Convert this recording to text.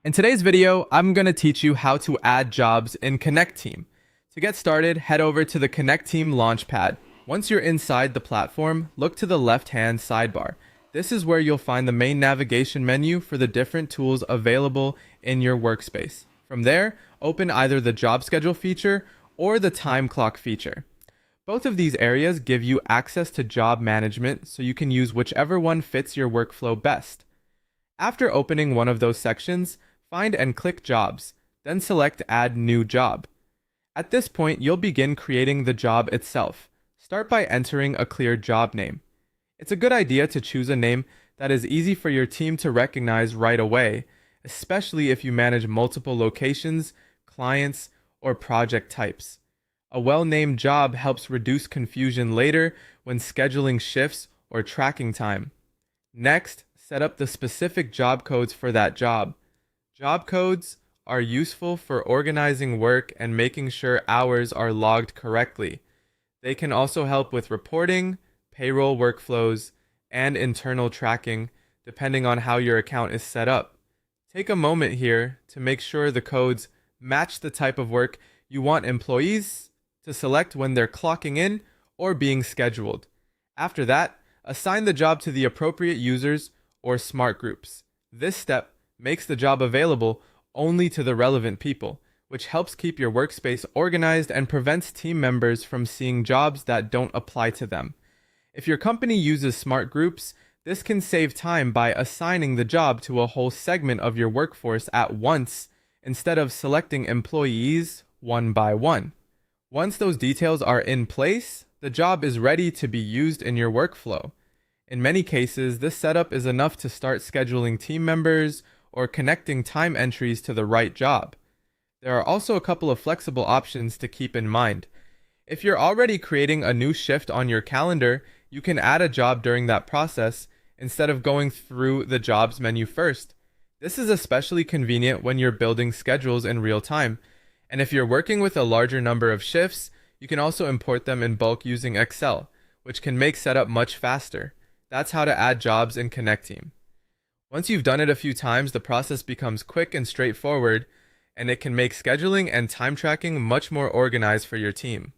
In today's video, I'm going to teach you how to add jobs in Connecteam. To get started, head over to the Connecteam Launchpad. Once you're inside the platform, look to the left-hand sidebar. This is where you'll find the main navigation menu for the different tools available in your workspace. From there, open either the job schedule feature or the time clock feature. Both of these areas give you access to job management, so you can use whichever one fits your workflow best. After opening one of those sections, find and click Jobs, then select Add New Job. At this point, you'll begin creating the job itself. Start by entering a clear job name. It's a good idea to choose a name that is easy for your team to recognize right away, especially if you manage multiple locations, clients, or project types. A well-named job helps reduce confusion later when scheduling shifts or tracking time. Next, set up the specific job codes for that job. Job codes are useful for organizing work and making sure hours are logged correctly. They can also help with reporting, payroll workflows, and internal tracking, depending on how your account is set up. Take a moment here to make sure the codes match the type of work you want employees to select when they're clocking in or being scheduled. After that, assign the job to the appropriate users or smart groups. This step makes the job available only to the relevant people, which helps keep your workspace organized and prevents team members from seeing jobs that don't apply to them. If your company uses smart groups, this can save time by assigning the job to a whole segment of your workforce at once instead of selecting employees one by one. Once those details are in place, the job is ready to be used in your workflow. In many cases, this setup is enough to start scheduling team members or connecting time entries to the right job. There are also a couple of flexible options to keep in mind. If you're already creating a new shift on your calendar, you can add a job during that process instead of going through the jobs menu first. This is especially convenient when you're building schedules in real time. And if you're working with a larger number of shifts, you can also import them in bulk using Excel, which can make setup much faster. That's how to add jobs in Connecteam. Once you've done it a few times, the process becomes quick and straightforward, and it can make scheduling and time tracking much more organized for your team.